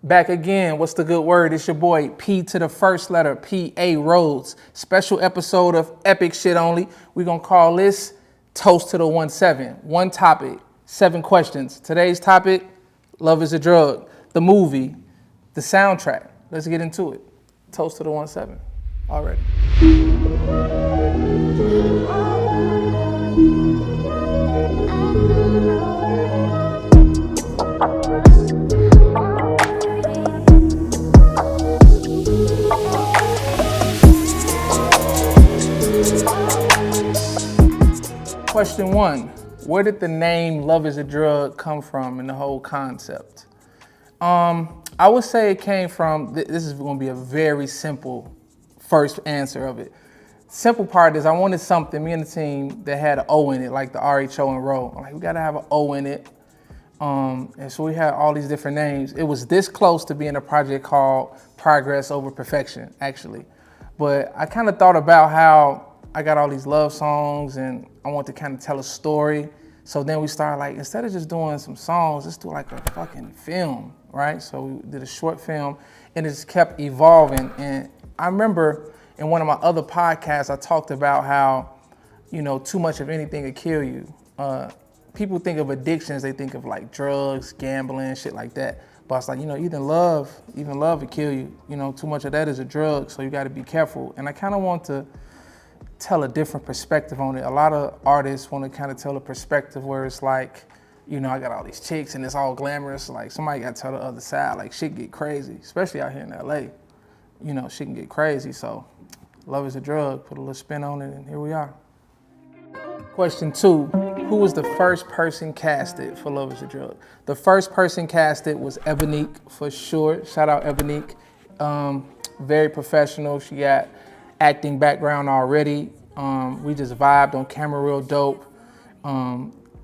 Back again. What's the good word? It's your boy P to the first letter, P.A. Rhodes. Special episode of Epic Shit Only. We're going to call this Toast to the 1-7. One topic, 7 questions. Today's topic, Love is a Drug. The movie, the soundtrack. Let's get into it. Toast to the 1-7 already. Question 1, where did the name Love is a Drug come from and the whole concept? I would say it came from, this is going to be a very simple first answer of it. Simple part is I wanted something, me and the team, that had an O in it, like the RHO and RHO. I'm like, we got to have an O in it. And so we had all these different names. It was this close to being a project called Progress Over Perfection, actually. But I kind of thought about how I got all these love songs and I want to kind of tell a story. So then we started like, instead of just doing some songs, let's do like a fucking film, right? So we did a short film and it just kept evolving. And I remember in one of my other podcasts, I talked about how, too much of anything could kill you. People think of addictions, they think of like drugs, gambling, shit like that. But it's like, even love would kill you. Too much of that is a drug, so you gotta be careful. And I kind of want to tell a different perspective on it. A lot of artists want to kind of tell a perspective where it's like, I got all these chicks and it's all glamorous. Like somebody got to tell the other side, like shit get crazy, especially out here in LA. Shit can get crazy. So love is a drug, put a little spin on it and here we are. Question 2, who was the first person casted for Love is a Drug? The first person casted was Ebonique for sure. Shout out Ebonique. Very professional. She got acting background already. We just vibed on camera real dope.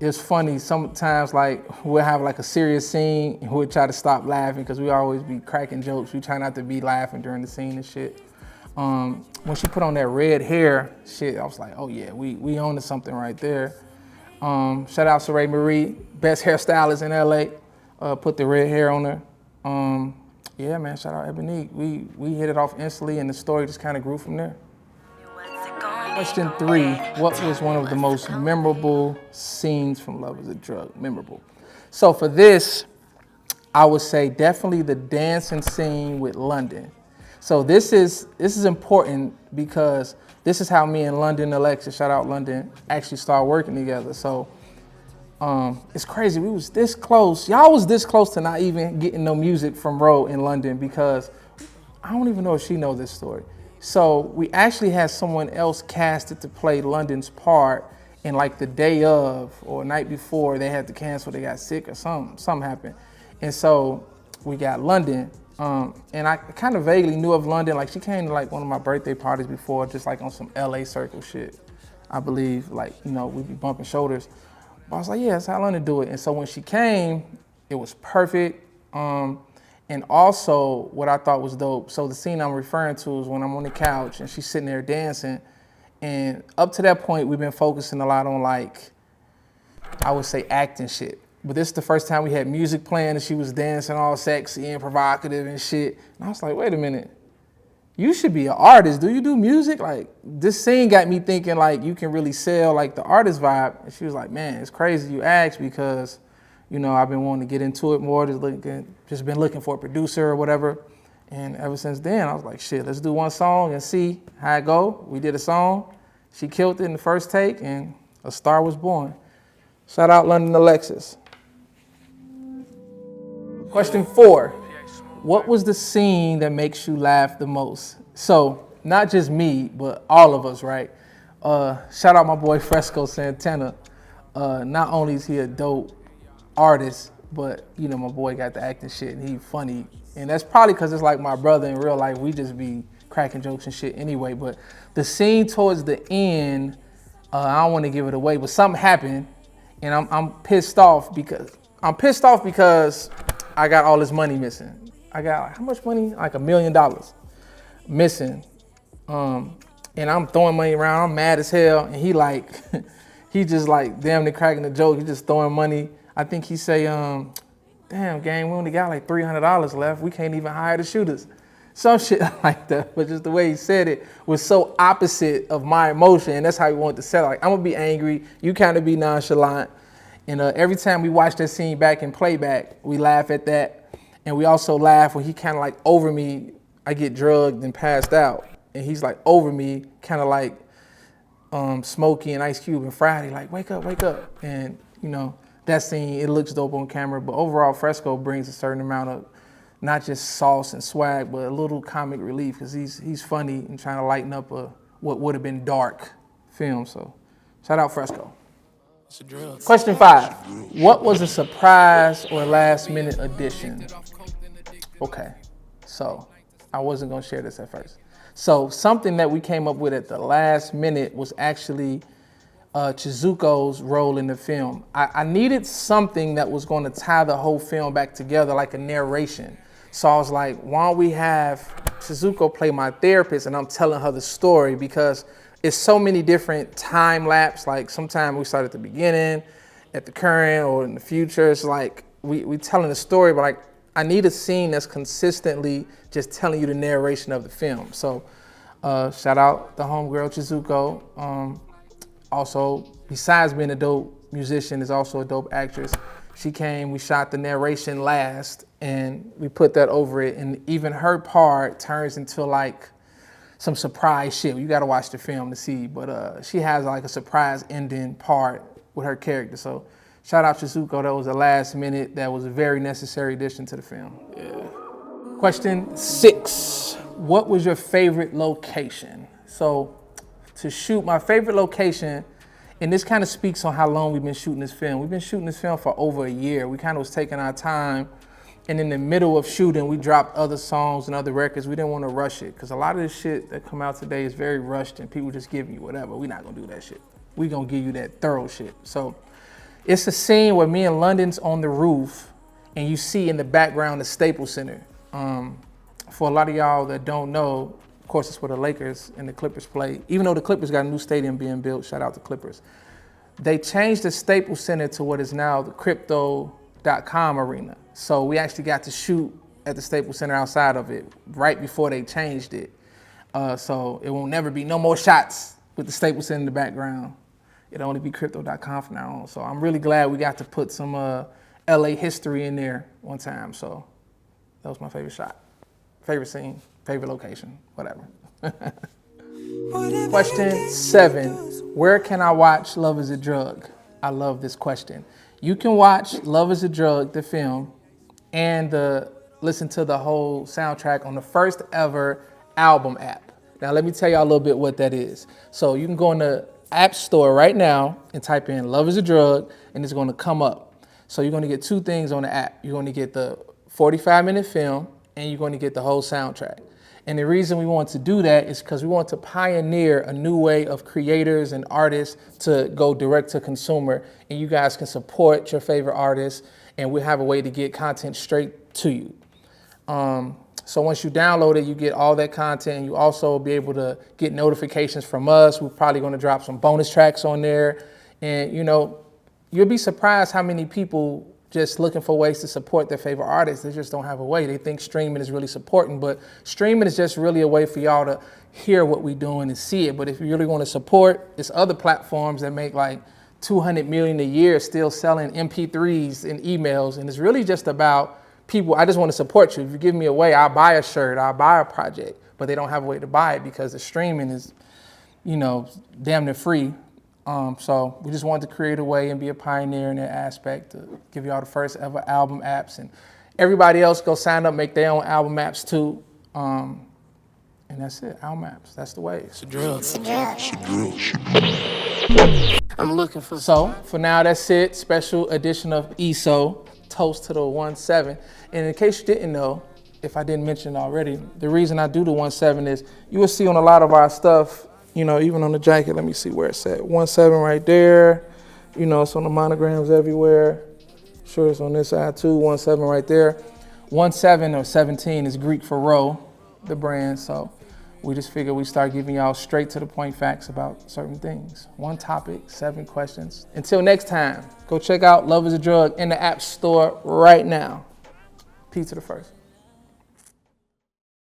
It's funny, sometimes like we'll have like a serious scene and we'll try to stop laughing because we always be cracking jokes. We try not to be laughing during the scene and shit. When she put on that red hair shit, I was like, oh yeah, we own to something right there. Shout out Saray Marie, best hairstylist in LA. Put the red hair on her. Yeah, man, shout out Ebonique. We hit it off instantly and the story just kind of grew from there. Question 3, what was one of the most memorable scenes from Love is a Drug? Memorable. So for this, I would say definitely the dancing scene with London. So this is important because this is how me and London Alexis, shout out London, actually started working together. So it's crazy, we was this close. Y'all was this close to not even getting no music from RHOtv in London because I don't even know if she knows this story. So we actually had someone else casted to play London's part, and like the day of or night before they had to cancel, they got sick or something happened. And so we got London, and I kind of vaguely knew of London, like she came to like one of my birthday parties before, just like on some LA circle shit, I believe, like, we'd be bumping shoulders. I was like, yeah, that's how London do it. And so when she came, it was perfect. And also what I thought was dope, so the scene I'm referring to is when I'm on the couch and she's sitting there dancing. And up to that point, we've been focusing a lot on like, I would say acting shit. But this is the first time we had music playing and she was dancing all sexy and provocative and shit. And I was like, wait a minute. You should be an artist. Do you do music? Like, this scene got me thinking like you can really sell like the artist vibe. And she was like, man, it's crazy you asked because, I've been wanting to get into it more, just been looking for a producer or whatever. And ever since then, I was like, shit, let's do one song and see how it go. We did a song. She killed it in the first take and a star was born. Shout out London Alexis. Question 4. What was the scene that makes you laugh the most? So, not just me, but all of us, right? Shout out my boy Fresco Santana. Not only is he a dope artist, but, my boy got the acting shit and he funny. And that's probably because it's like my brother in real life. We just be cracking jokes and shit anyway. But the scene towards the end, I don't want to give it away, but something happened and I'm pissed off because I got all this money missing. I got how much money? Like $1 million missing. And I'm throwing money around. I'm mad as hell. And he just like damn near cracking the joke. He just throwing money. I think he say, damn, gang, we only got like $300 left. We can't even hire the shooters. Some shit like that. But just the way he said it was so opposite of my emotion. And that's how he wanted to sell it. Like, I'm going to be angry. You kind of be nonchalant. And every time we watch that scene back in playback, we laugh at that. And we also laugh when he kind of like over me. I get drugged and passed out. And he's like over me, kind of like Smokey and Ice Cube and Friday, like, wake up, wake up. And, you know, that scene, it looks dope on camera. But overall, Fresco brings a certain amount of not just sauce and swag, but a little comic relief, because he's funny and trying to lighten up what would have been dark film. So shout out Fresco. Question 5. What was a surprise or last minute addition? Okay, so I wasn't gonna share this at first. So something that we came up with at the last minute was actually Chizuko's role in the film. I needed something that was gonna tie the whole film back together, like a narration. So I was like, why don't we have Chizuko play my therapist and I'm telling her the story, because it's so many different time lapse. Like sometimes we start at the beginning, at the current, or in the future. It's like we telling the story, but like I need a scene that's consistently just telling you the narration of the film. So shout out the homegirl Chizuko. Also, besides being a dope musician, is also a dope actress. She came, we shot the narration last, and we put that over it. And even her part turns into like some surprise shit. You gotta watch the film to see, but she has like a surprise ending part with her character. So shout out Chizuko, that was a last minute, that was a very necessary addition to the film. Yeah. Question 6, what was your favorite location? So to shoot, my favorite location, and this kind of speaks on how long we've been shooting this film. We've been shooting this film for over a year. We kind of was taking our time, and in the middle of shooting, we dropped other songs and other records. We didn't want to rush it, because a lot of this shit that come out today is very rushed, and people just giving you whatever. We're not gonna do that shit. We gonna give you that thorough shit. So it's a scene where me and London's on the roof, and you see in the background the Staples Center. For a lot of y'all that don't know, of course, it's where the Lakers and the Clippers play. Even though the Clippers got a new stadium being built, shout out to Clippers. They changed the Staples Center to what is now the Crypto.com arena. So we actually got to shoot at the Staples Center outside of it right before they changed it. So it won't never be no more shots with the Staples Center in the background. It'll only be Crypto.com from now on. So I'm really glad we got to put some LA history in there one time. So that was my favorite shot, favorite scene, favorite location, whatever. Question 7, where can I watch Love is a Drug? I love this question. You can watch Love is a Drug, the film, and listen to the whole soundtrack on the first ever album app. Now let me tell y'all a little bit what that is. So you can go in the App Store right now and type in Love is a Drug, and it's gonna come up. So you're gonna get 2 things on the app. You're gonna get the 45-minute film, and you're gonna get the whole soundtrack. And the reason we want to do that is because we want to pioneer a new way of creators and artists to go direct to consumer, and you guys can support your favorite artists, and we have a way to get content straight to you. So once you download it, you get all that content, and you also be able to get notifications from us. We're probably gonna drop some bonus tracks on there, and you know, you'll be surprised how many people just looking for ways to support their favorite artists. They just don't have a way. They think streaming is really supporting, but streaming is just really a way for y'all to hear what we're doing and see it. But if you really want to support, there's other platforms that make like 200 million a year still selling MP3s and emails. And it's really just about people. I just want to support you. If you give me away, I'll buy a shirt, I'll buy a project, but they don't have a way to buy it because the streaming is, you know, damn near free. So we just wanted to create a way and be a pioneer in that aspect to give y'all the first ever album apps, and everybody else go sign up, make their own album apps too. And that's it, album apps, that's the way. It's a drill. It's a drill. I'm looking for. So for now, that's it. Special edition of ESO, toast to the 1-7. And in case you didn't know, if I didn't mention it already, the reason I do the 1-7 is you will see on a lot of our stuff, you know, even on the jacket, let me see where it's at. 1-7 right there. You know, it's on the monograms everywhere. Sure, it's on this side too. 1-7 right there. 1-7 or 17 is Greek for row, the brand. So we just figured we start giving y'all straight to the point facts about certain things. One topic, 7 questions. Until next time, go check out Love is a Drug in the App Store right now. Peace to the first.